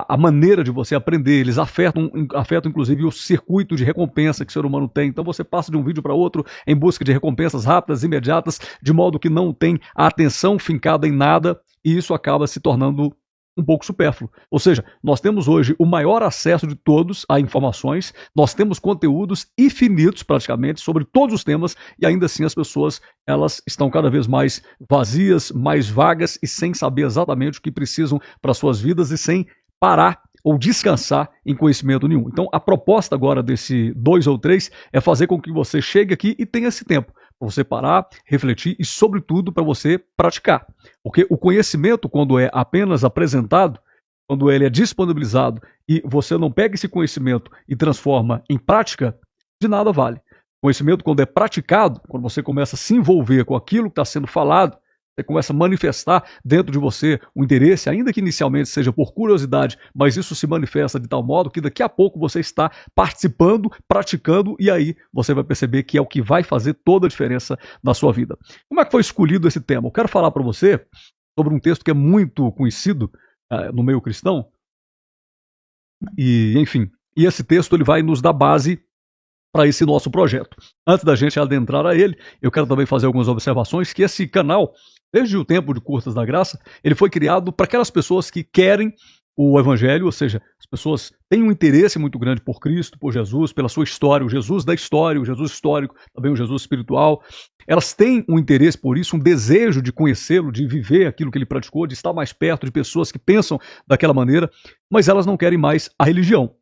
a maneira de você aprender, eles afetam inclusive o circuito de recompensa que o ser humano tem. Então você passa de um vídeo para outro em busca de recompensas rápidas, imediatas, de modo que não tem a atenção fincada em nada, e isso acaba se tornando um pouco supérfluo. Ou seja, nós temos hoje o maior acesso de todos a informações, nós temos conteúdos infinitos praticamente sobre todos os temas, e ainda assim as pessoas elas estão cada vez mais vazias, mais vagas e sem saber exatamente o que precisam para suas vidas e sem parar ou descansar em conhecimento nenhum. Então a proposta agora desse 2 ou 3 é fazer com que você chegue aqui e tenha esse tempo para você parar, refletir e, sobretudo, para você praticar. Porque o conhecimento, quando é apenas apresentado, quando ele é disponibilizado e você não pega esse conhecimento e transforma em prática, de nada vale. O conhecimento, quando é praticado, quando você começa a se envolver com aquilo que está sendo falado, você começa a manifestar dentro de você o interesse, ainda que inicialmente seja por curiosidade, mas isso se manifesta de tal modo que daqui a pouco você está participando, praticando, e aí você vai perceber que é o que vai fazer toda a diferença na sua vida. Como é que foi escolhido esse tema? Eu quero falar para você sobre um texto que é muito conhecido no meio cristão, e enfim, e esse texto ele vai nos dar base para esse nosso projeto. Antes da gente adentrar a ele, eu quero também fazer algumas observações que esse canal, desde o tempo de Curtas da Graça, ele foi criado para aquelas pessoas que querem o Evangelho, ou seja, as pessoas têm um interesse muito grande por Cristo, por Jesus, pela sua história, o Jesus da história, o Jesus histórico, também o Jesus espiritual. Elas têm um interesse por isso, um desejo de conhecê-lo, de viver aquilo que ele praticou, de estar mais perto de pessoas que pensam daquela maneira, mas elas não querem mais a religião.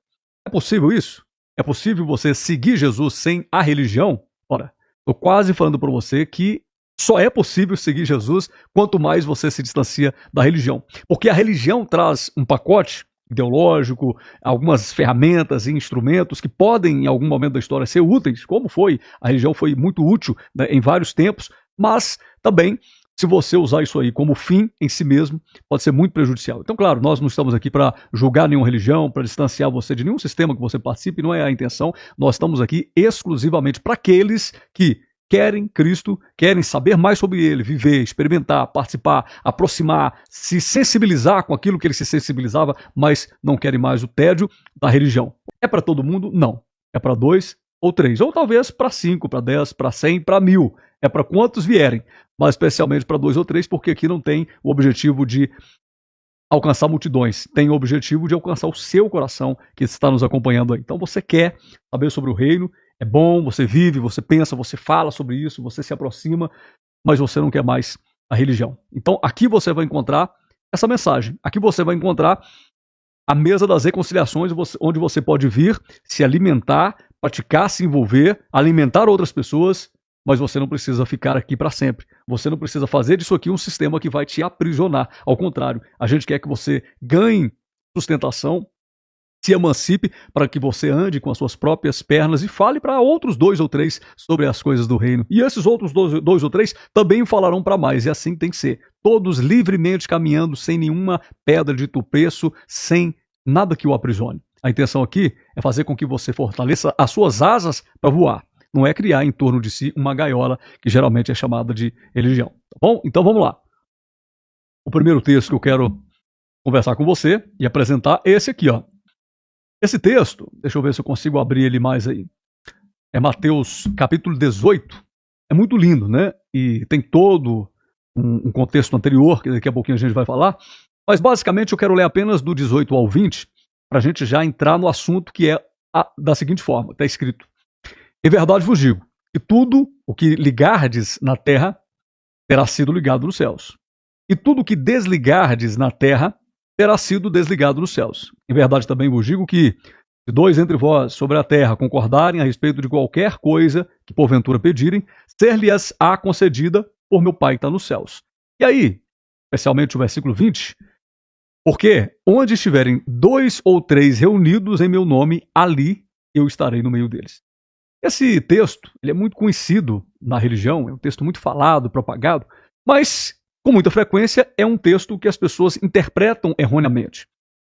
É possível isso? É possível você seguir Jesus sem a religião? Ora, estou quase falando para você que só é possível seguir Jesus quanto mais você se distancia da religião. Porque a religião traz um pacote ideológico, algumas ferramentas e instrumentos que podem, em algum momento da história, ser úteis, como foi. A religião foi muito útil, né, em vários tempos, mas também, se você usar isso aí como fim em si mesmo, pode ser muito prejudicial. Então, claro, nós não estamos aqui para julgar nenhuma religião, para distanciar você de nenhum sistema que você participe, não é a intenção. Nós estamos aqui exclusivamente para aqueles que querem Cristo, querem saber mais sobre Ele, viver, experimentar, participar, aproximar, se sensibilizar com aquilo que ele se sensibilizava, mas não querem mais o tédio da religião. É para todo mundo? Não. É para 2 ou 3, ou talvez para 5, para 10, para 100, para 1000. É para quantos vierem, mas especialmente para 2 ou 3, porque aqui não tem o objetivo de alcançar multidões, tem o objetivo de alcançar o seu coração que está nos acompanhando aí. Então você quer saber sobre o reino, é bom, você vive, você pensa, você fala sobre isso, você se aproxima, mas você não quer mais a religião. Então aqui você vai encontrar essa mensagem, aqui você vai encontrar a mesa das reconciliações, onde você pode vir, se alimentar, praticar, se envolver, alimentar outras pessoas, mas você não precisa ficar aqui para sempre. Você não precisa fazer disso aqui um sistema que vai te aprisionar. Ao contrário, a gente quer que você ganhe sustentação, se emancipe para que você ande com as suas próprias pernas e fale para outros 2 ou 3 sobre as coisas do reino. E esses outros 2 ou 3 também falarão para mais, e assim tem que ser. Todos livremente caminhando, sem nenhuma pedra de tropeço, sem nada que o aprisione. A intenção aqui é fazer com que você fortaleça as suas asas para voar. Não é criar em torno de si uma gaiola que geralmente é chamada de religião. Tá bom? Então vamos lá. O primeiro texto que eu quero conversar com você e apresentar é esse aqui, ó. Esse texto, deixa eu ver se eu consigo abrir ele mais aí. É Mateus capítulo 18. É muito lindo, né? E tem todo um contexto anterior, que daqui a pouquinho a gente vai falar. Mas basicamente eu quero ler apenas do 18 ao 20, para a gente já entrar no assunto que é da seguinte forma. Está escrito: em verdade vos digo, que tudo o que ligardes na terra terá sido ligado nos céus. E tudo o que desligardes na terra terá sido desligado nos céus. Em verdade também vos digo que, se 2 entre vós sobre a terra concordarem a respeito de qualquer coisa que porventura pedirem, ser-lhes-á concedida por meu Pai que está nos céus. E aí, especialmente o versículo 20, porque onde estiverem 2 ou 3 reunidos em meu nome, ali eu estarei no meio deles. Esse texto ele é muito conhecido na religião, é um texto muito falado, propagado, mas com muita frequência é um texto que as pessoas interpretam erroneamente.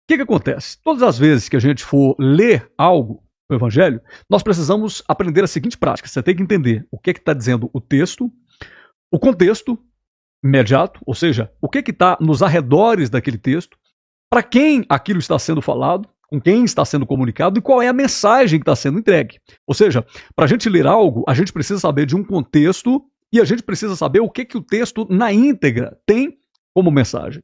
O que acontece? Todas as vezes que a gente for ler algo no Evangelho, nós precisamos aprender a seguinte prática. Você tem que entender o que está dizendo o texto, o contexto imediato, ou seja, o que está nos arredores daquele texto, para quem aquilo está sendo falado, com quem está sendo comunicado e qual é a mensagem que está sendo entregue. Ou seja, para a gente ler algo, a gente precisa saber de um contexto e a gente precisa saber o que o texto na íntegra tem como mensagem.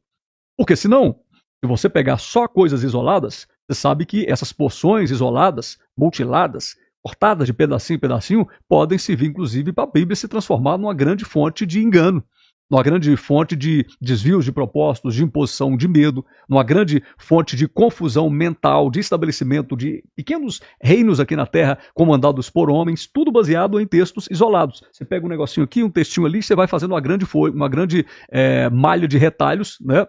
Porque senão, se você pegar só coisas isoladas, você sabe que essas porções isoladas, mutiladas, cortadas de pedacinho em pedacinho, podem servir inclusive para a Bíblia se transformar numa grande fonte de engano, numa grande fonte de desvios de propósitos, de imposição de medo, numa grande fonte de confusão mental, de estabelecimento de pequenos reinos aqui na Terra comandados por homens, tudo baseado em textos isolados. Você pega um negocinho aqui, um textinho ali, você vai fazendo uma grande malha de retalhos, né?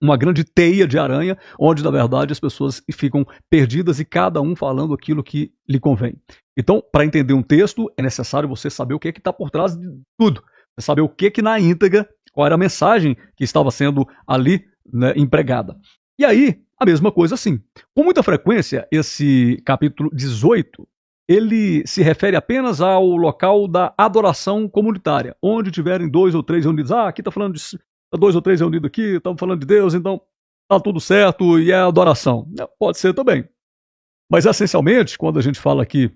Uma grande teia de aranha, onde na verdade as pessoas ficam perdidas e cada um falando aquilo que lhe convém. Então, para entender um texto, é necessário você saber o que está por trás de tudo. Saber o que na íntegra, qual era a mensagem que estava sendo ali, né, empregada. E aí, a mesma coisa assim. Com muita frequência, esse capítulo 18, ele se refere apenas ao local da adoração comunitária, onde tiverem 2 ou 3 reunidos. Aqui está falando de 2 ou 3 reunidos aqui, estamos falando de Deus, então está tudo certo e é adoração. Pode ser também. Mas essencialmente, quando a gente fala aqui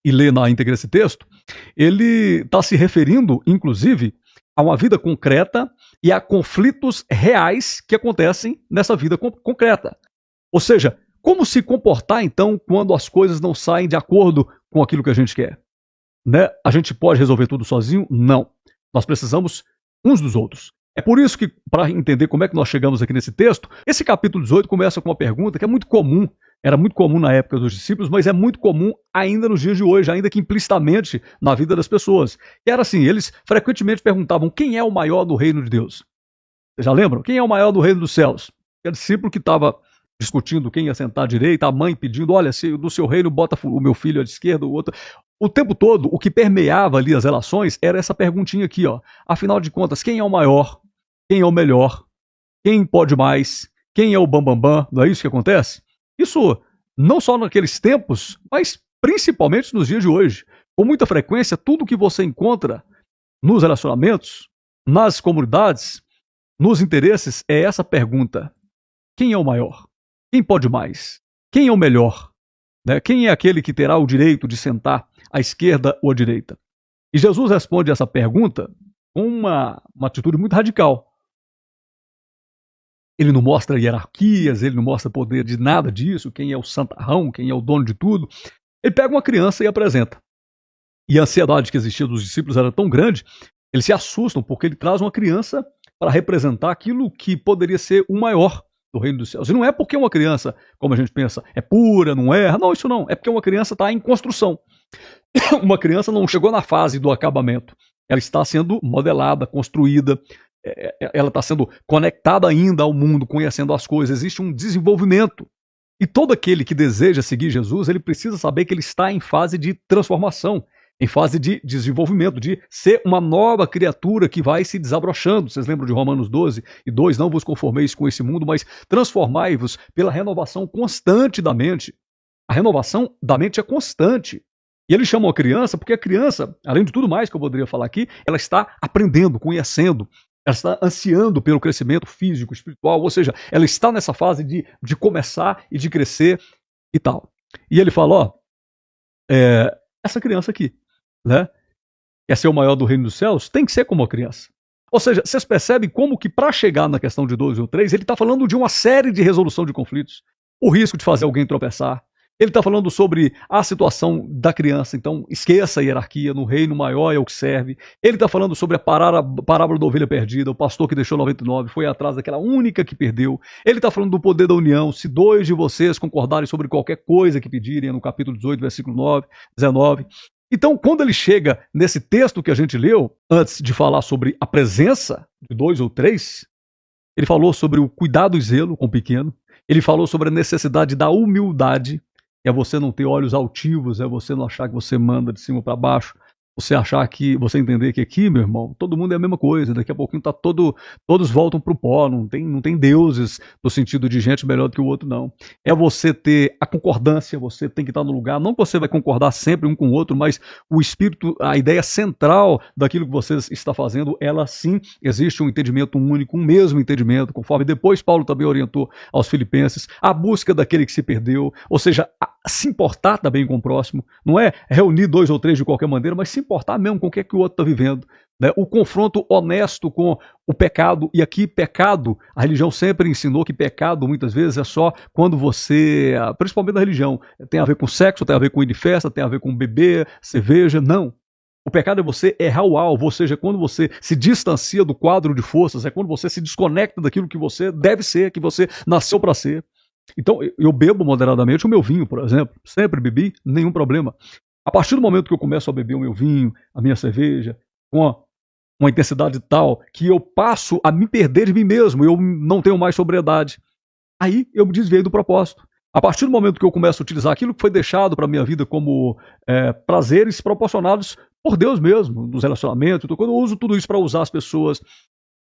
e lê na íntegra esse texto, ele está se referindo, inclusive, a uma vida concreta e a conflitos reais que acontecem nessa vida concreta. Ou seja, como se comportar, então, quando as coisas não saem de acordo com aquilo que a gente quer? Né? A gente pode resolver tudo sozinho? Não. Nós precisamos uns dos outros. É por isso que, para entender como é que nós chegamos aqui nesse texto, esse capítulo 18 começa com uma pergunta que é muito comum, era muito comum na época dos discípulos, mas é muito comum ainda nos dias de hoje, ainda que implicitamente na vida das pessoas. E era assim, eles frequentemente perguntavam quem é o maior do reino de Deus. Vocês já lembram? Quem é o maior do reino dos céus? Era discípulo que estava discutindo quem ia sentar à direita, a mãe pedindo, olha, se do seu reino bota o meu filho à esquerda, o outro. O tempo todo, o que permeava ali as relações era essa perguntinha aqui, ó. Afinal de contas, quem é o maior? Quem é o melhor? Quem pode mais? Quem é o bambambam? Não é isso que acontece? Isso não só naqueles tempos, mas principalmente nos dias de hoje. Com muita frequência, tudo que você encontra nos relacionamentos, nas comunidades, nos interesses, é essa pergunta. Quem é o maior? Quem pode mais? Quem é o melhor? Né? Quem é aquele que terá o direito de sentar à esquerda ou à direita? E Jesus responde essa pergunta com uma atitude muito radical. Ele não mostra hierarquias, ele não mostra poder de nada disso, quem é o santarrão, quem é o dono de tudo. Ele pega uma criança e apresenta. E a ansiedade que existia dos discípulos era tão grande, eles se assustam porque ele traz uma criança para representar aquilo que poderia ser o maior do reino dos céus. E não é porque uma criança, como a gente pensa, é pura, não erra. Não, isso não. É porque uma criança está em construção. Uma criança não chegou na fase do acabamento. Ela está sendo modelada, construída, ela está sendo conectada ainda ao mundo, conhecendo as coisas, existe um desenvolvimento. E todo aquele que deseja seguir Jesus, ele precisa saber que ele está em fase de transformação, em fase de desenvolvimento, de ser uma nova criatura que vai se desabrochando. Vocês lembram de Romanos 12:2? Não vos conformeis com esse mundo, mas transformai-vos pela renovação constante da mente. A renovação da mente é constante. E ele chama a criança porque a criança, além de tudo mais que eu poderia falar aqui, ela está aprendendo, conhecendo, ela está ansiando pelo crescimento físico, espiritual, ou seja, ela está nessa fase de começar e de crescer e tal. E ele fala, ó, essa criança aqui, né, quer ser o maior do reino dos céus, tem que ser como a criança. Ou seja, vocês percebem como que para chegar na questão de 2 ou 3, ele está falando de uma série de resolução de conflitos, o risco de fazer alguém tropeçar. Ele está falando sobre a situação da criança, então esqueça a hierarquia, no reino maior é o que serve. Ele está falando sobre a parábola da ovelha perdida, o pastor que deixou 99 foi atrás daquela única que perdeu. Ele está falando do poder da união, se 2 de vocês concordarem sobre qualquer coisa que pedirem, no capítulo 18, versículo 19. Então, quando ele chega nesse texto que a gente leu, antes de falar sobre a presença de 2 ou 3, ele falou sobre o cuidado e zelo com o pequeno, ele falou sobre a necessidade da humildade, é você não ter olhos altivos, é você não achar que você manda de cima para baixo, você achar que, você entender que aqui, meu irmão, todo mundo é a mesma coisa, daqui a pouquinho todos voltam pro pó, não tem deuses no sentido de gente melhor do que o outro, não. É você ter a concordância, você tem que estar no lugar, não que você vai concordar sempre um com o outro, mas o espírito, a ideia central daquilo que você está fazendo, ela sim, existe um entendimento único, um mesmo entendimento, conforme depois Paulo também orientou aos filipenses, a busca daquele que se perdeu, ou seja, se importar também com o próximo, não é reunir 2 ou 3 de qualquer maneira, mas se importar mesmo com o que é que o outro está vivendo. Né? O confronto honesto com o pecado, e aqui pecado, a religião sempre ensinou que pecado muitas vezes é só quando você, principalmente na religião, tem a ver com sexo, tem a ver com ir de festa, tem a ver com beber, cerveja, não. O pecado é você errar o alvo, ou seja, quando você se distancia do quadro de forças, é quando você se desconecta daquilo que você deve ser, que você nasceu para ser. Então, eu bebo moderadamente o meu vinho, por exemplo. Sempre bebi, nenhum problema. A partir do momento que eu começo a beber o meu vinho, a minha cerveja, com uma intensidade tal que eu passo a me perder de mim mesmo, eu não tenho mais sobriedade, aí eu me desviei do propósito. A partir do momento que eu começo a utilizar aquilo que foi deixado para a minha vida como prazeres proporcionados por Deus mesmo, nos relacionamentos, então, quando eu uso tudo isso para usar as pessoas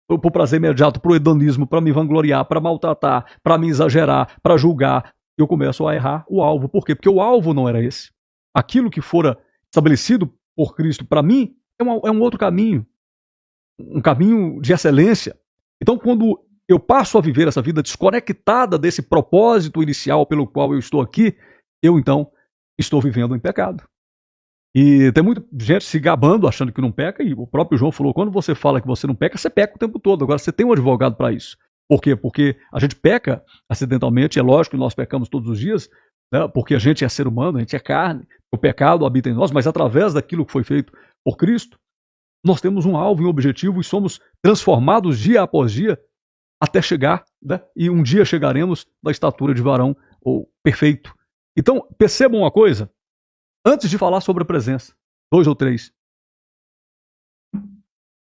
por prazer imediato, pro hedonismo, para me vangloriar, para maltratar, para me exagerar, para julgar, eu começo a errar o alvo. Por quê? Porque o alvo não era esse. Aquilo que fora estabelecido por Cristo para mim é um outro caminho, um caminho de excelência. Então, quando eu passo a viver essa vida desconectada desse propósito inicial pelo qual eu estou aqui, eu então estou vivendo em pecado. E tem muita gente se gabando, achando que não peca, e o próprio João falou, quando você fala que você não peca, você peca o tempo todo. Agora, você tem um advogado para isso. Por quê? Porque a gente peca acidentalmente, é lógico que nós pecamos todos os dias, né? Porque a gente é ser humano, a gente é carne, o pecado habita em nós, mas através daquilo que foi feito por Cristo, nós temos um alvo e um objetivo e somos transformados dia após dia até chegar, né? E um dia chegaremos na estatura de varão ou perfeito. Então, percebam uma coisa, antes de falar sobre a presença, 2 ou 3,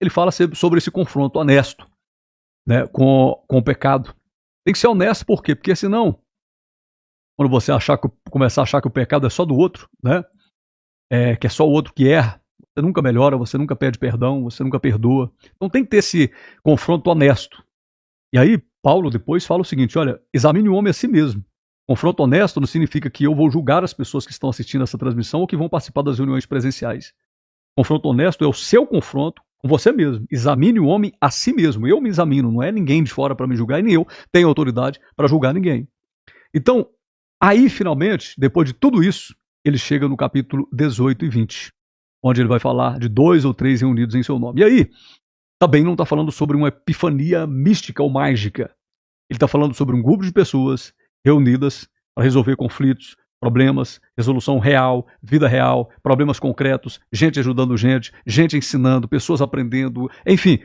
ele fala sobre esse confronto honesto, né, com o pecado. Tem que ser honesto, por quê? Porque senão, quando você começar a achar que o pecado é só do outro, né, que é só o outro que erra, você nunca melhora, você nunca pede perdão, você nunca perdoa. Então tem que ter esse confronto honesto. E aí, Paulo depois fala o seguinte, olha, examine o homem a si mesmo. Confronto honesto não significa que eu vou julgar as pessoas que estão assistindo essa transmissão ou que vão participar das reuniões presenciais. Confronto honesto é o seu confronto com você mesmo. Examine o homem a si mesmo. Eu me examino, não é ninguém de fora para me julgar e nem eu tenho autoridade para julgar ninguém. Então, aí finalmente, depois de tudo isso, ele chega no capítulo 18 e 20, onde ele vai falar de 2 ou 3 reunidos em seu nome. E aí, também não está falando sobre uma epifania mística ou mágica. Ele está falando sobre um grupo de pessoas reunidas para resolver conflitos, problemas, resolução real, vida real, problemas concretos, gente ajudando gente, gente ensinando, pessoas aprendendo, enfim.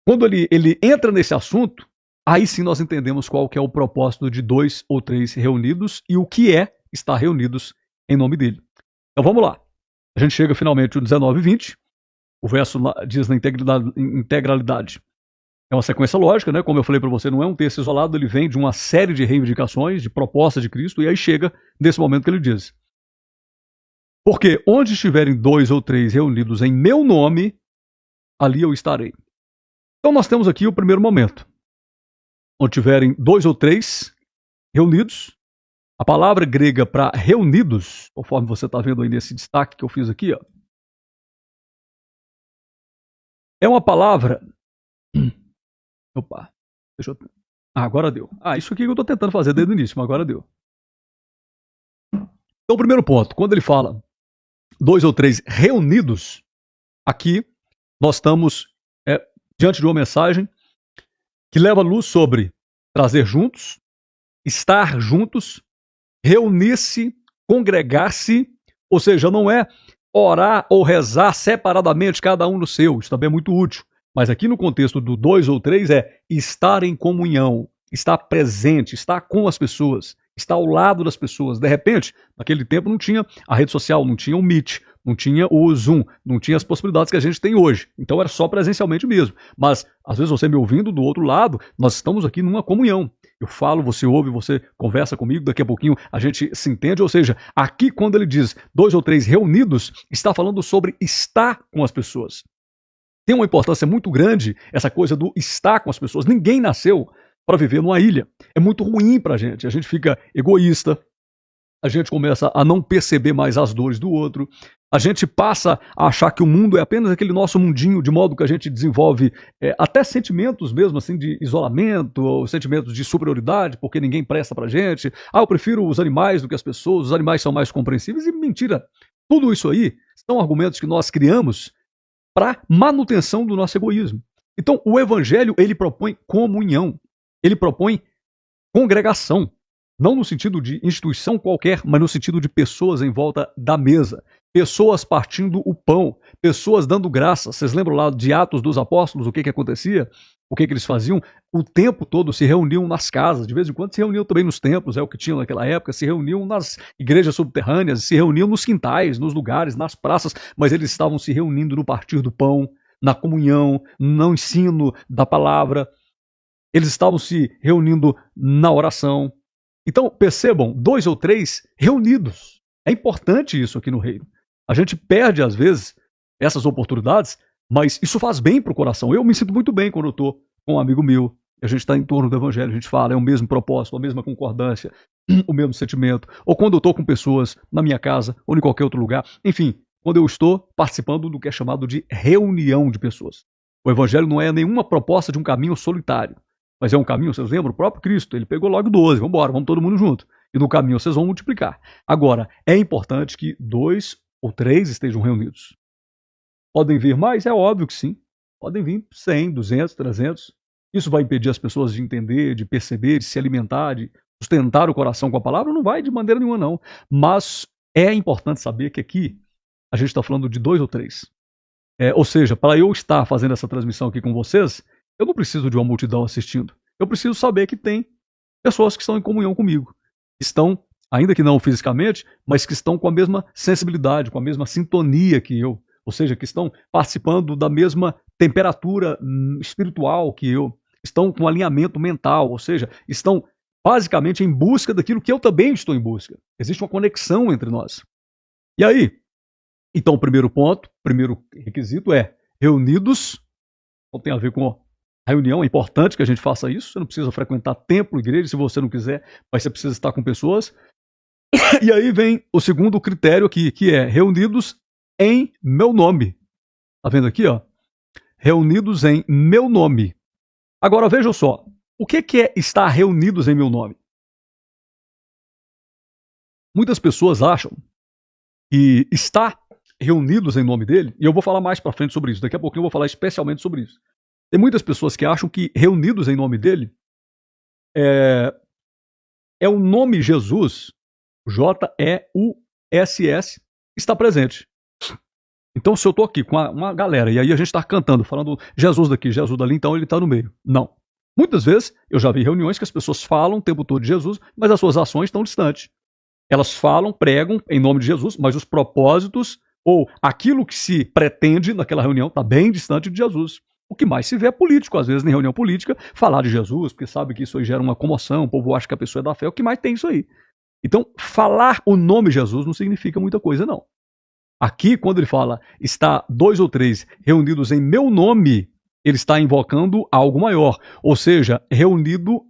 Quando ele entra nesse assunto, aí sim nós entendemos qual que é o propósito de 2 ou 3 reunidos e o que é estar reunidos em nome dele. Então vamos lá. A gente chega finalmente no 19 e 20, o verso diz na integralidade. É uma sequência lógica, né? Como eu falei para você, não é um texto isolado, ele vem de uma série de reivindicações, de propostas de Cristo, e aí chega nesse momento que ele diz. Porque onde estiverem 2 ou 3 reunidos em meu nome, ali eu estarei. Então nós temos aqui o primeiro momento. Onde tiverem 2 ou 3 reunidos, a palavra grega para reunidos, conforme você está vendo aí nesse destaque que eu fiz aqui, ó, é uma palavra... Opa, deixa eu... agora deu. Isso aqui que eu estou tentando fazer desde o início, mas agora deu. Então, o primeiro ponto, quando ele fala 2 ou 3 reunidos, aqui nós estamos diante de uma mensagem que leva luz sobre trazer juntos, estar juntos, reunir-se, congregar-se, ou seja, não é orar ou rezar separadamente, cada um no seu, isso também é muito útil. Mas aqui no contexto do 2 ou 3 é estar em comunhão, estar presente, estar com as pessoas, estar ao lado das pessoas. De repente, naquele tempo não tinha a rede social, não tinha o Meet, não tinha o Zoom, não tinha as possibilidades que a gente tem hoje. Então era só presencialmente mesmo. Mas, às vezes você me ouvindo do outro lado, nós estamos aqui numa comunhão. Eu falo, você ouve, você conversa comigo, daqui a pouquinho a gente se entende. Ou seja, aqui quando ele diz 2 ou 3 reunidos, está falando sobre estar com as pessoas. Tem uma importância muito grande essa coisa do estar com as pessoas. Ninguém nasceu para viver numa ilha. É muito ruim para a gente fica egoísta, a gente começa a não perceber mais as dores do outro, a gente passa a achar que o mundo é apenas aquele nosso mundinho, de modo que a gente desenvolve até sentimentos mesmo assim de isolamento, ou sentimentos de superioridade, porque ninguém presta pra gente. Eu prefiro os animais do que as pessoas, os animais são mais compreensíveis, e mentira. Tudo isso aí são argumentos que nós criamos para manutenção do nosso egoísmo. Então, o evangelho, ele propõe comunhão, ele propõe congregação, não no sentido de instituição qualquer, mas no sentido de pessoas em volta da mesa, pessoas partindo o pão, pessoas dando graça. Vocês lembram lá de Atos dos Apóstolos, o que acontecia? O que eles faziam? O tempo todo se reuniam nas casas, de vez em quando se reuniam também nos templos, é o que tinham naquela época, se reuniam nas igrejas subterrâneas, se reuniam nos quintais, nos lugares, nas praças, mas eles estavam se reunindo no partir do pão, na comunhão, no ensino da palavra, eles estavam se reunindo na oração. Então, percebam, 2 ou 3 reunidos. É importante isso aqui no reino. A gente perde, às vezes, essas oportunidades, mas isso faz bem para o coração. Eu me sinto muito bem quando eu estou com um amigo meu, a gente está em torno do evangelho, a gente fala, é o mesmo propósito, a mesma concordância, o mesmo sentimento. Ou quando eu estou com pessoas na minha casa ou em qualquer outro lugar. Enfim, quando eu estou participando do que é chamado de reunião de pessoas. O evangelho não é nenhuma proposta de um caminho solitário. Mas é um caminho, vocês lembram? O próprio Cristo, ele pegou logo 12, vamos embora, vamos todo mundo junto. E no caminho vocês vão multiplicar. Agora, é importante que 2 ou 3 estejam reunidos. Podem vir mais? É óbvio que sim. Podem vir 100, 200, 300. Isso vai impedir as pessoas de entender, de perceber, de se alimentar, de sustentar o coração com a palavra? Não vai de maneira nenhuma, não. Mas é importante saber que aqui a gente está falando de 2 ou 3. Ou seja, para eu estar fazendo essa transmissão aqui com vocês, eu não preciso de uma multidão assistindo. Eu preciso saber que tem pessoas que estão em comunhão comigo. Estão, ainda que não fisicamente, mas que estão com a mesma sensibilidade, com a mesma sintonia que eu. Ou seja, que estão participando da mesma temperatura espiritual que eu. Estão com alinhamento mental, ou seja, estão basicamente em busca daquilo que eu também estou em busca. Existe uma conexão entre nós. E aí, então o primeiro ponto, o primeiro requisito é reunidos, não tem a ver com a reunião, é importante que a gente faça isso. Você não precisa frequentar templo, igreja, se você não quiser, mas você precisa estar com pessoas. E aí vem o segundo critério aqui, que é reunidos em meu nome. Tá vendo aqui, ó? Reunidos em meu nome. Agora vejam só, o que é estar reunidos em meu nome? Muitas pessoas acham que estar reunidos em nome dele, e eu vou falar mais pra frente sobre isso, daqui a pouquinho eu vou falar especialmente sobre isso. Tem muitas pessoas que acham que reunidos em nome dele é o nome Jesus, J-E-U-S-S, está presente. Então, se eu estou aqui com uma galera e aí a gente está cantando, falando Jesus daqui, Jesus dali, então ele está no meio. Não. Muitas vezes eu já vi reuniões que as pessoas falam o tempo todo de Jesus, mas as suas ações estão distantes. Elas falam, pregam em nome de Jesus, mas os propósitos ou aquilo que se pretende naquela reunião está bem distante de Jesus. O que mais se vê é político, às vezes, em reunião política, falar de Jesus, porque sabe que isso aí gera uma comoção, o povo acha que a pessoa é da fé, o que mais tem isso aí. Então, falar o nome Jesus não significa muita coisa, não. Aqui, quando ele fala, está 2 ou 3 reunidos em meu nome, ele está invocando algo maior, ou seja, reunido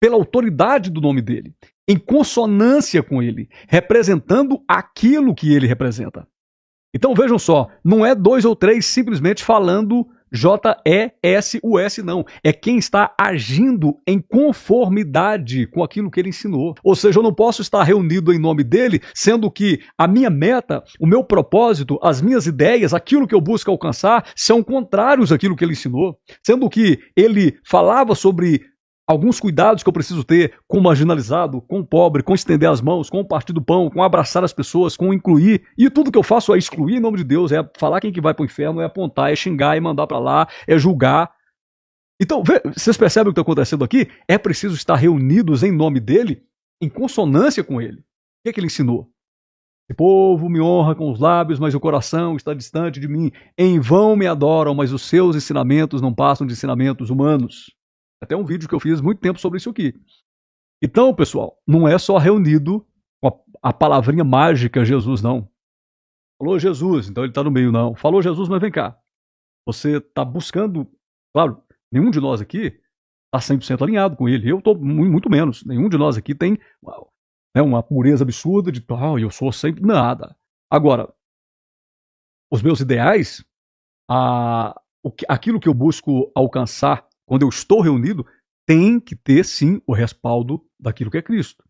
pela autoridade do nome dele, em consonância com ele, representando aquilo que ele representa. Então vejam só, não é 2 ou 3 simplesmente falando J-E-S-U-S, não. É quem está agindo em conformidade com aquilo que ele ensinou. Ou seja, eu não posso estar reunido em nome dele, sendo que a minha meta, o meu propósito, as minhas ideias, aquilo que eu busco alcançar, são contrários àquilo que ele ensinou. Sendo que ele falava sobre alguns cuidados que eu preciso ter com o marginalizado, com o pobre, com estender as mãos, com o partir do pão, com abraçar as pessoas, com incluir. E tudo que eu faço é excluir em nome de Deus, é falar quem que vai para o inferno, é apontar, é xingar, é mandar para lá, é julgar. Então, vocês percebem o que está acontecendo aqui? É preciso estar reunidos em nome dele, em consonância com ele. O que ele ensinou? O povo me honra com os lábios, mas o coração está distante de mim. Em vão me adoram, mas os seus ensinamentos não passam de ensinamentos humanos. Até um vídeo que eu fiz muito tempo sobre isso aqui. Então, pessoal, não é só reunido com a palavrinha mágica Jesus, não. Falou Jesus, então ele está no meio, não. Falou Jesus, mas vem cá. Você está buscando, claro, nenhum de nós aqui está 100% alinhado com ele. Eu estou muito menos. Nenhum de nós aqui tem uma pureza absurda de, eu sou sempre nada. Agora, os meus ideais, aquilo que eu busco alcançar quando eu estou reunido, tem que ter, sim, o respaldo daquilo que é Cristo.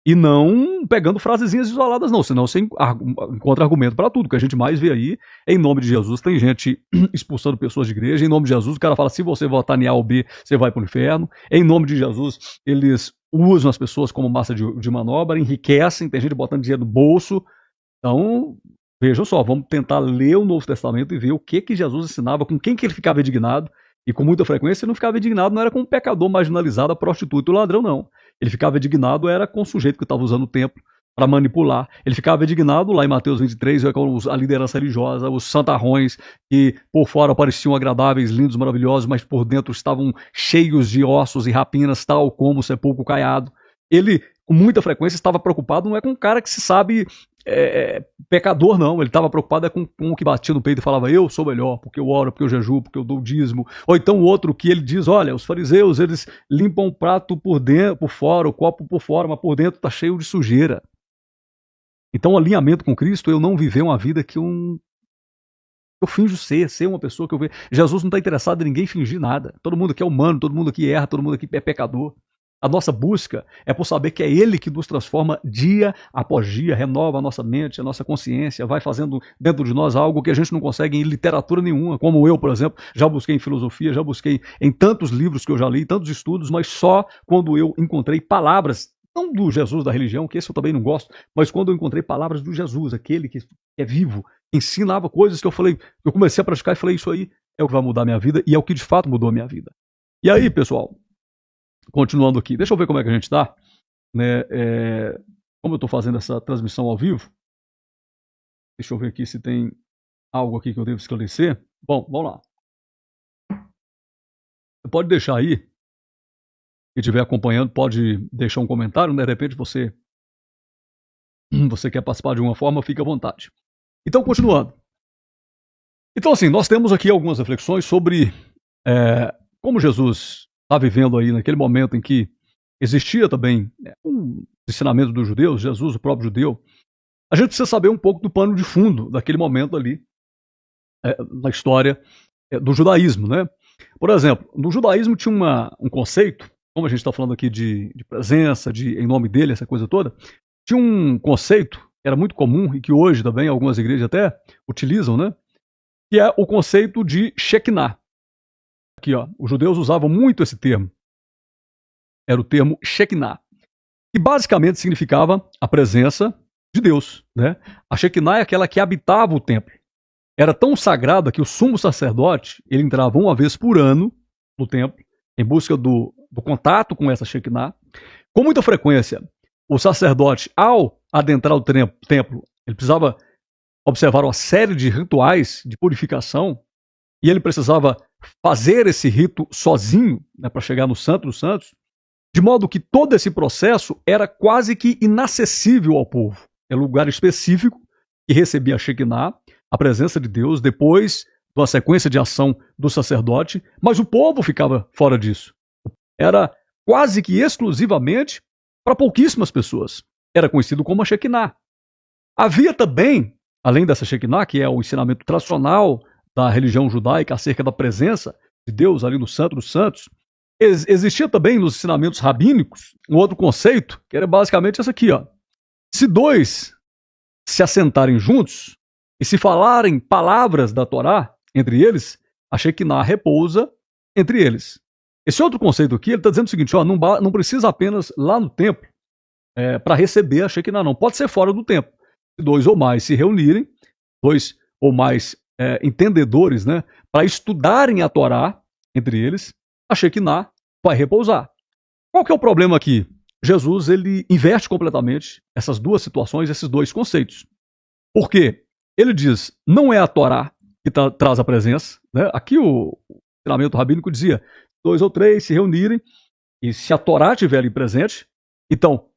E não pegando frasezinhas isoladas, não. Senão você encontra argumento para tudo. O que a gente mais vê aí é em nome de Jesus. Tem gente expulsando pessoas de igreja. Em nome de Jesus, o cara fala, se você votar em A ou B, você vai para o inferno. Em nome de Jesus, eles usam as pessoas como massa de manobra, enriquecem, tem gente botando dinheiro no bolso. Então, vejam só, vamos tentar ler o Novo Testamento e ver o que Jesus ensinava, com quem que ele ficava indignado. E com muita frequência ele não ficava indignado, não era com o pecador marginalizado, a prostituta e o ladrão, não. Ele ficava indignado era com o sujeito que estava usando o templo para manipular. Ele ficava indignado lá em Mateus 23, com a liderança religiosa, os santarrões, que por fora pareciam agradáveis, lindos, maravilhosos, mas por dentro estavam cheios de ossos e rapinas, tal como o sepulcro caiado. Ele, com muita frequência, estava preocupado não é com um cara que se sabe pecador, não. Ele estava preocupado com o que batia no peito e falava, eu sou melhor, porque eu oro, porque eu jejuo, porque eu dou o dízimo. Ou então o outro que ele diz, olha, os fariseus, eles limpam o prato por dentro, por fora, o copo por fora, mas por dentro está cheio de sujeira. Então, o alinhamento com Cristo, eu não viver uma vida que eu finjo ser uma pessoa que eu vejo. Jesus não está interessado em ninguém fingir nada. Todo mundo aqui é humano, todo mundo aqui erra, todo mundo aqui é pecador. A nossa busca é por saber que é Ele que nos transforma dia após dia, renova a nossa mente, a nossa consciência, vai fazendo dentro de nós algo que a gente não consegue em literatura nenhuma, como eu, por exemplo, já busquei em filosofia, já busquei em tantos livros que eu já li, tantos estudos, mas só quando eu encontrei palavras, não do Jesus da religião, que esse eu também não gosto, mas quando eu encontrei palavras do Jesus, aquele que é vivo, que ensinava coisas que eu falei, eu comecei a praticar e falei, isso aí é o que vai mudar a minha vida, e é o que de fato mudou a minha vida. E aí, pessoal, continuando aqui, deixa eu ver como é que a gente está, né? Como eu estou fazendo essa transmissão ao vivo, deixa eu ver aqui se tem algo aqui que eu devo esclarecer. Bom, vamos lá. Você pode deixar aí, quem estiver acompanhando, pode deixar um comentário, né? De repente você quer participar de uma forma, fique à vontade. Então, continuando. Então, assim, nós temos aqui algumas reflexões sobre como Jesus está vivendo aí naquele momento em que existia também um ensinamento dos judeus, Jesus, o próprio judeu. A gente precisa saber um pouco do pano de fundo daquele momento ali, na história do judaísmo, né? Por exemplo, no judaísmo tinha um conceito, como a gente está falando aqui de presença, em nome dele, essa coisa toda, tinha um conceito que era muito comum e que hoje também algumas igrejas até utilizam, né? Que é o conceito de Shekinah. Aqui, ó, os judeus usavam muito esse termo. Era o termo Shekinah, que basicamente significava a presença de Deus, né? A Shekinah é aquela que habitava o templo. Era tão sagrada que o sumo sacerdote, ele entrava uma vez por ano no templo, em busca do contato com essa Shekinah. Com muita frequência, o sacerdote, ao adentrar o templo, ele precisava observar uma série de rituais de purificação, e ele precisava fazer esse rito sozinho, né, para chegar no Santo dos Santos, de modo que todo esse processo era quase que inacessível ao povo. Era um lugar específico que recebia a Shekinah, a presença de Deus, depois de uma sequência de ação do sacerdote, mas o povo ficava fora disso. Era quase que exclusivamente para pouquíssimas pessoas. Era conhecido como a Shekinah. Havia também, além dessa Shekinah, que é o ensinamento tradicional da religião judaica acerca da presença de Deus ali no Santo dos Santos, existia também nos ensinamentos rabínicos um outro conceito, que era basicamente esse aqui, ó. Se dois se assentarem juntos e se falarem palavras da Torá entre eles, a Shekinah repousa entre eles. Esse outro conceito aqui, ele está dizendo o seguinte, ó, não precisa apenas lá no templo para receber a Shekinah, não. Pode ser fora do templo. Se dois ou mais se reunirem, dois ou mais entendedores, né, para estudarem a Torá entre eles, a Shekinah vai repousar. Qual que é o problema aqui? Jesus, ele inverte completamente essas duas situações, esses dois conceitos. Por quê? Ele diz, não é a Torá que traz a presença, né? Aqui o ensinamento rabínico dizia, dois ou três se reunirem, e se a Torá estiver ali presente, então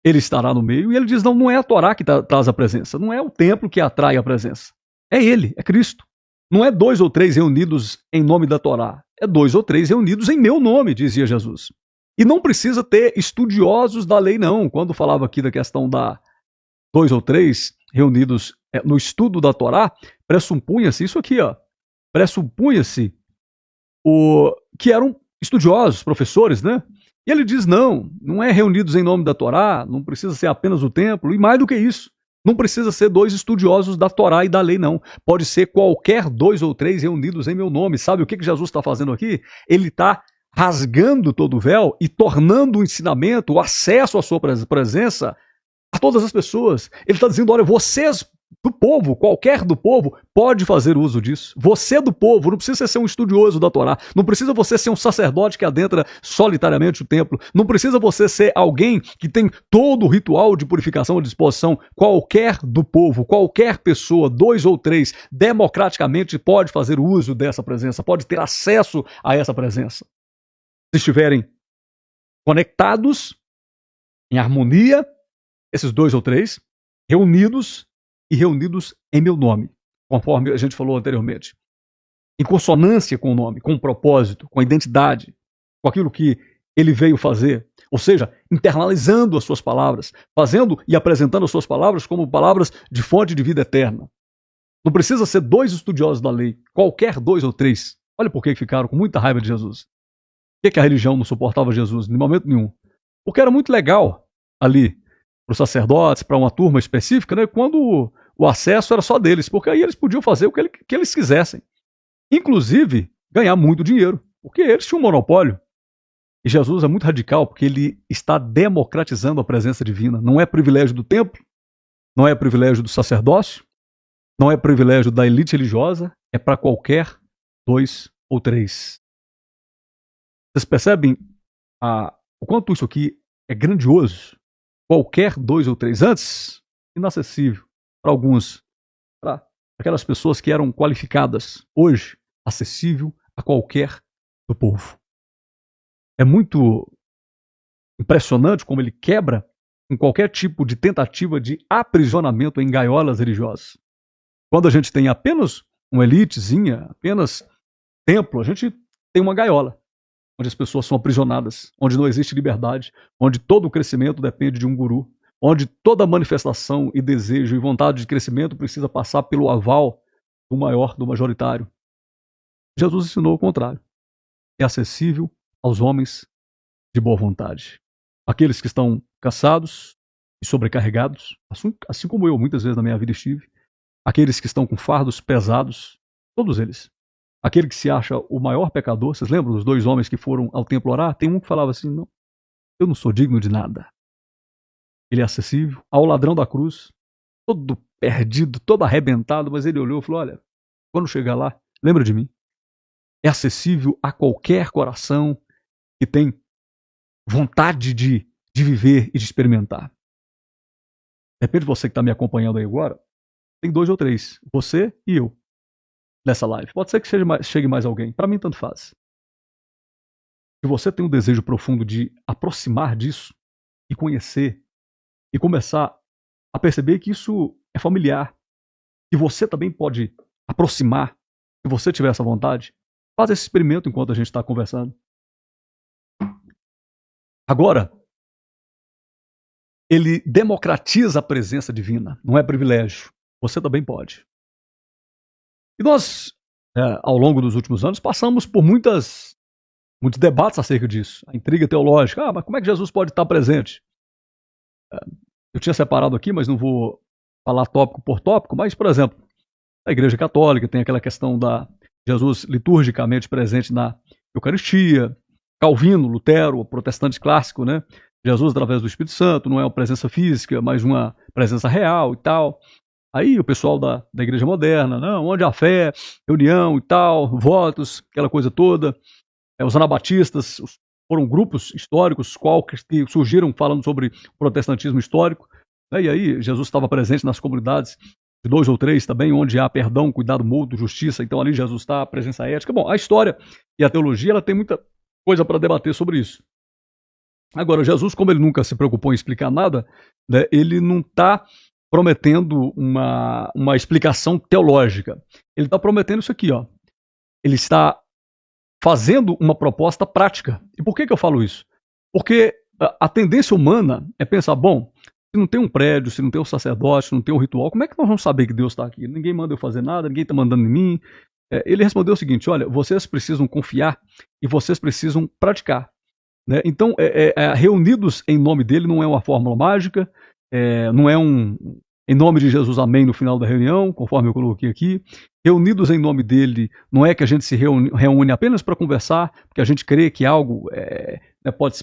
ele estará no meio, e ele diz, não é a Torá que traz a presença, não é o templo que atrai a presença, é ele, é Cristo. Não é dois ou três reunidos em nome da Torá, é dois ou três reunidos em meu nome, dizia Jesus. E não precisa ter estudiosos da lei, não. Quando falava aqui da questão da dois ou três reunidos no estudo da Torá, pressupunha-se isso aqui, ó. Pressupunha-se que eram estudiosos, professores, né? E ele diz, não é reunidos em nome da Torá, não precisa ser apenas o templo, e mais do que isso, não precisa ser dois estudiosos da Torá e da lei, não. Pode ser qualquer dois ou três reunidos em meu nome. Sabe o que Jesus está fazendo aqui? Ele está rasgando todo o véu e tornando o ensinamento, o acesso à sua presença a todas as pessoas. Ele está dizendo, olha, vocês do povo, qualquer do povo, pode fazer uso disso. Você do povo, não precisa ser um estudioso da Torá, não precisa você ser um sacerdote que adentra solitariamente o templo, não precisa você ser alguém que tem todo o ritual de purificação à disposição. Qualquer do povo, qualquer pessoa, dois ou três, democraticamente pode fazer uso dessa presença, pode ter acesso a essa presença. Se estiverem conectados, em harmonia, esses dois ou três, reunidos em meu nome, conforme a gente falou anteriormente. Em consonância com o nome, com o propósito, com a identidade, com aquilo que ele veio fazer. Ou seja, internalizando as suas palavras, fazendo e apresentando as suas palavras como palavras de fonte de vida eterna. Não precisa ser dois estudiosos da lei, qualquer dois ou três. Olha por que ficaram com muita raiva de Jesus. Por que a religião não suportava Jesus em momento nenhum? Porque era muito legal ali para os sacerdotes, para uma turma específica, né, quando o acesso era só deles, porque aí eles podiam fazer o que eles quisessem. Inclusive, ganhar muito dinheiro, porque eles tinham um monopólio. E Jesus é muito radical, porque ele está democratizando a presença divina. Não é privilégio do templo, não é privilégio do sacerdócio, não é privilégio da elite religiosa, é para qualquer dois ou três. Vocês percebem o quanto isso aqui é grandioso? Qualquer dois ou três. Antes, inacessível para alguns, para aquelas pessoas que eram qualificadas. Hoje, acessível a qualquer do povo. É muito impressionante como ele quebra com qualquer tipo de tentativa de aprisionamento em gaiolas religiosas. Quando a gente tem apenas uma elitezinha, apenas templo, a gente tem uma gaiola, onde as pessoas são aprisionadas, onde não existe liberdade, onde todo o crescimento depende de um guru, onde toda manifestação e desejo e vontade de crescimento precisa passar pelo aval do maior, do majoritário. Jesus ensinou o contrário. É acessível aos homens de boa vontade. Aqueles que estão cansados e sobrecarregados, assim como eu muitas vezes na minha vida estive, aqueles que estão com fardos pesados, todos eles. Aquele que se acha o maior pecador, vocês lembram dos dois homens que foram ao templo orar? Tem um que falava assim, não, eu não sou digno de nada. Ele é acessível ao ladrão da cruz, todo perdido, todo arrebentado, mas ele olhou e falou, olha, quando chegar lá, lembra de mim. É acessível a qualquer coração que tem vontade de viver e de experimentar. De repente você que está me acompanhando aí agora, tem dois ou três, você e eu, nessa live. Pode ser que chegue mais alguém, para mim tanto faz. Se você tem um desejo profundo de aproximar disso e conhecer e começar a perceber que isso é familiar, que você também pode aproximar, se você tiver essa vontade, faz esse experimento enquanto a gente está conversando. Agora, ele democratiza a presença divina, não é privilégio. Você também pode. E nós, ao longo dos últimos anos, passamos por muitos debates acerca disso. A intriga teológica. Mas como é que Jesus pode estar presente? Eu tinha separado aqui, mas não vou falar tópico por tópico. Mas, por exemplo, a Igreja Católica tem aquela questão da Jesus liturgicamente presente na Eucaristia. Calvino, Lutero, o protestante clássico, né? Jesus através do Espírito Santo, não é uma presença física, mas uma presença real e tal. Aí o pessoal da igreja moderna, não, onde há fé, reunião e tal, votos, aquela coisa toda. Os anabatistas foram grupos históricos que surgiram falando sobre o protestantismo histórico. E aí Jesus estava presente nas comunidades de 2 ou 3 também, onde há perdão, cuidado mútuo, justiça. Então ali Jesus está, a presença ética. Bom, a história e a teologia, ela tem muita coisa para debater sobre isso. Agora, Jesus, como ele nunca se preocupou em explicar nada, né, ele não está prometendo uma explicação teológica. Ele está prometendo isso aqui, ó. Ele está fazendo uma proposta prática. E por que eu falo isso? Porque a tendência humana é pensar, bom, se não tem um prédio, se não tem um sacerdote, se não tem um ritual, como é que nós vamos saber que Deus está aqui? Ninguém manda eu fazer nada, ninguém está mandando em mim. Ele respondeu o seguinte, olha, vocês precisam confiar e vocês precisam praticar. Né? Então, reunidos em nome dele não é uma fórmula mágica, não é em nome de Jesus, amém, no final da reunião, conforme eu coloquei aqui. Reunidos em nome dele, não é que a gente se reúne apenas para conversar, porque a gente crê que algo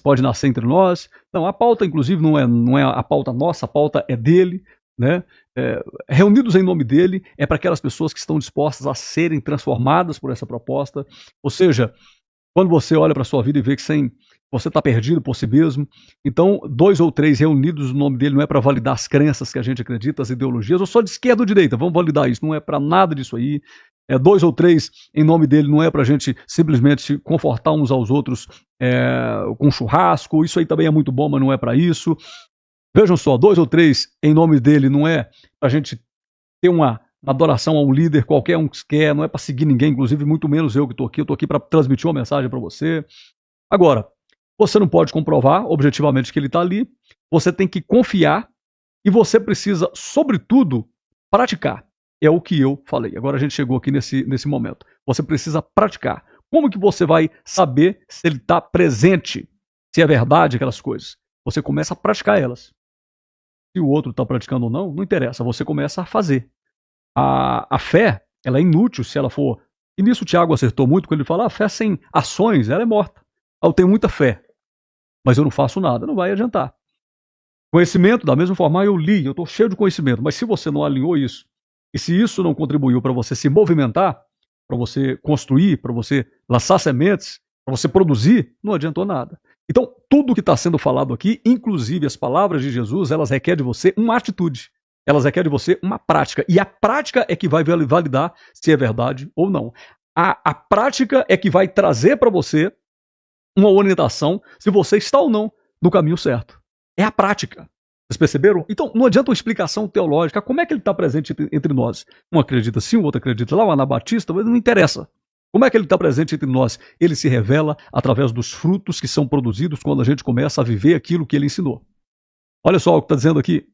pode nascer entre nós. Não, a pauta, inclusive, não é a pauta nossa, a pauta é dele. Né? Reunidos em nome dele é para aquelas pessoas que estão dispostas a serem transformadas por essa proposta. Ou seja, quando você olha para a sua vida e vê que você está perdido por si mesmo, então 2 ou 3 reunidos no nome dele não é para validar as crenças que a gente acredita, as ideologias, ou só de esquerda ou direita, vamos validar isso, não é para nada disso aí. 2 ou 3 em nome dele não é para a gente simplesmente confortar uns aos outros com churrasco, isso aí também é muito bom, mas não é para isso. Vejam só, 2 ou 3 em nome dele não é para a gente ter uma adoração a um líder, qualquer um que quer, não é para seguir ninguém, inclusive muito menos eu que estou aqui para transmitir uma mensagem para você. Agora, você não pode comprovar objetivamente que ele está ali, você tem que confiar e você precisa, sobretudo, praticar. É o que eu falei. Agora a gente chegou aqui nesse momento. Você precisa praticar. Como que você vai saber se ele está presente, se é verdade aquelas coisas? Você começa a praticar elas. Se o outro está praticando ou não, não interessa, você começa a fazer. A fé, ela é inútil se ela for... E nisso o Tiago acertou muito quando ele fala, a fé sem ações, ela é morta. Eu tenho muita fé, mas eu não faço nada, não vai adiantar. Conhecimento, da mesma forma, eu li, eu estou cheio de conhecimento, mas se você não alinhou isso, e se isso não contribuiu para você se movimentar, para você construir, para você lançar sementes, para você produzir, não adiantou nada. Então, tudo que está sendo falado aqui, inclusive as palavras de Jesus, elas requerem de você uma atitude. Elas requerem de você uma prática. E a prática é que vai validar se é verdade ou não. A prática é que vai trazer para você uma orientação se você está ou não no caminho certo. É a prática. Vocês perceberam? Então, não adianta uma explicação teológica. Como é que ele está presente entre nós? Um acredita sim, o outro acredita lá, o anabatista, mas não interessa. Como é que ele está presente entre nós? Ele se revela através dos frutos que são produzidos quando a gente começa a viver aquilo que ele ensinou. Olha só o que está dizendo aqui.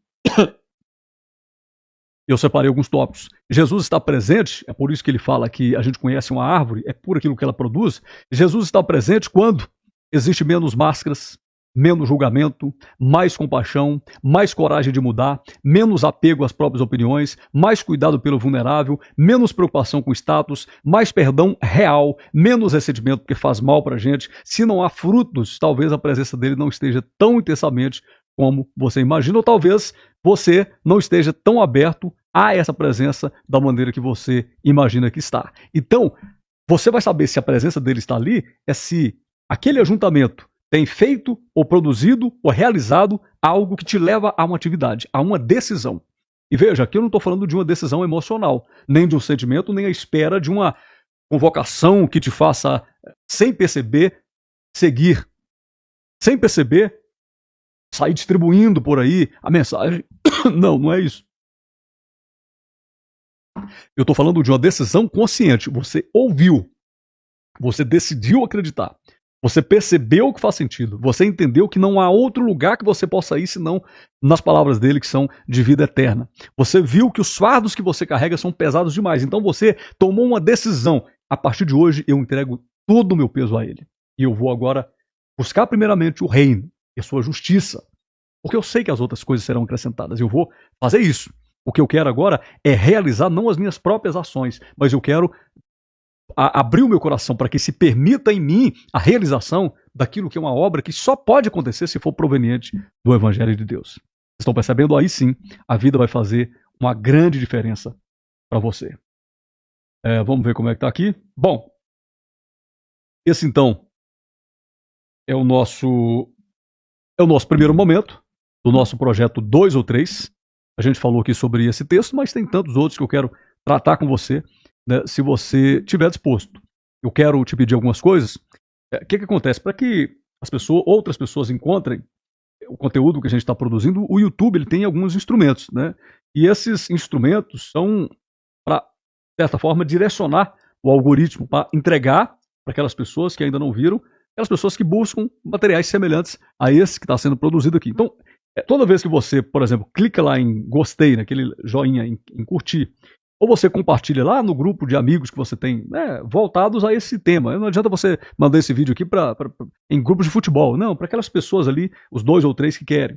Eu separei alguns tópicos. Jesus está presente, é por isso que ele fala que a gente conhece uma árvore, é por aquilo que ela produz. Jesus está presente quando existe menos máscaras, menos julgamento, mais compaixão, mais coragem de mudar, menos apego às próprias opiniões, mais cuidado pelo vulnerável, menos preocupação com status, mais perdão real, menos ressentimento porque faz mal para a gente. Se não há frutos, talvez a presença dele não esteja tão intensamente como você imagina, ou talvez você não esteja tão aberto a essa presença da maneira que você imagina que está. Então, você vai saber se a presença dele está ali, é se aquele ajuntamento tem feito ou produzido ou realizado algo que te leva a uma atividade, a uma decisão. E veja, aqui eu não estou falando de uma decisão emocional, nem de um sentimento, nem à espera de uma convocação que te faça, sem perceber, seguir. Sem perceber, sair distribuindo por aí a mensagem. Não, não é isso. Eu estou falando de uma decisão consciente. Você ouviu, você decidiu acreditar, você percebeu que faz sentido, você entendeu que não há outro lugar que você possa ir senão nas palavras dele que são de vida eterna. Você viu que os fardos que você carrega são pesados demais, então você tomou uma decisão. A partir de hoje eu entrego todo o meu peso a ele. E eu vou agora buscar primeiramente o reino e a sua justiça, porque eu sei que as outras coisas serão acrescentadas. Eu vou fazer isso. O que eu quero agora é realizar não as minhas próprias ações, mas eu quero abrir o meu coração para que se permita em mim a realização daquilo que é uma obra que só pode acontecer se for proveniente do Evangelho de Deus. Vocês estão percebendo? Aí sim, a vida vai fazer uma grande diferença para você. Vamos ver como é que está aqui. Bom, esse então é o nosso primeiro momento do nosso projeto 2 ou 3. A gente falou aqui sobre esse texto, mas tem tantos outros que eu quero tratar com você, né, se você estiver disposto. Eu quero te pedir algumas coisas. O que acontece? Para que outras pessoas encontrem o conteúdo que a gente está produzindo, o YouTube ele tem alguns instrumentos, né? E esses instrumentos são para, de certa forma, direcionar o algoritmo para entregar para aquelas pessoas que ainda não viram, aquelas pessoas que buscam materiais semelhantes a esse que está sendo produzido aqui. Então, toda vez que você, por exemplo, clica lá em gostei, naquele joinha, em curtir, ou você compartilha lá no grupo de amigos que você tem, né, voltados a esse tema. Não adianta você mandar esse vídeo aqui em grupos de futebol. Não, para aquelas pessoas ali, os 2 ou 3 que querem.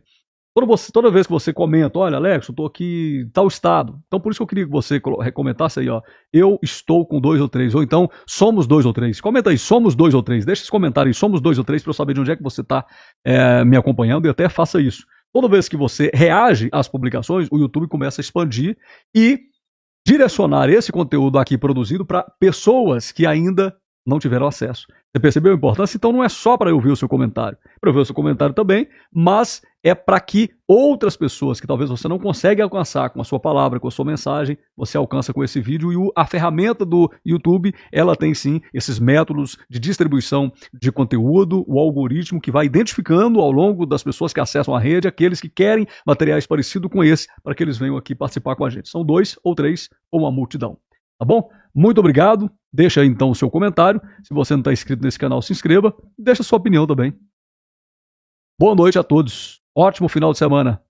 Toda vez que você comenta, olha, Alex, eu estou aqui em tal estado. Então, por isso que eu queria que você comentasse aí, ó, eu estou com 2 ou 3, ou então, somos 2 ou 3. Comenta aí, somos 2 ou 3. Deixa esse comentário aí, somos 2 ou 3, para eu saber de onde é que você está me acompanhando, e até faça isso. Toda vez que você reage às publicações, o YouTube começa a expandir e direcionar esse conteúdo aqui produzido para pessoas que ainda não tiveram acesso. Você percebeu a importância? Então não é só para eu ver o seu comentário. Para eu ver o seu comentário também, mas é para que outras pessoas que talvez você não consegue alcançar com a sua palavra, com a sua mensagem, você alcança com esse vídeo. E a ferramenta do YouTube, ela tem sim esses métodos de distribuição de conteúdo, o algoritmo que vai identificando ao longo das pessoas que acessam a rede aqueles que querem materiais parecidos com esse, para que eles venham aqui participar com a gente. São 2 ou 3 ou uma multidão. Tá bom? Muito obrigado. Deixa aí então o seu comentário. Se você não está inscrito nesse canal, se inscreva. Deixa a sua opinião também. Boa noite a todos. Ótimo final de semana.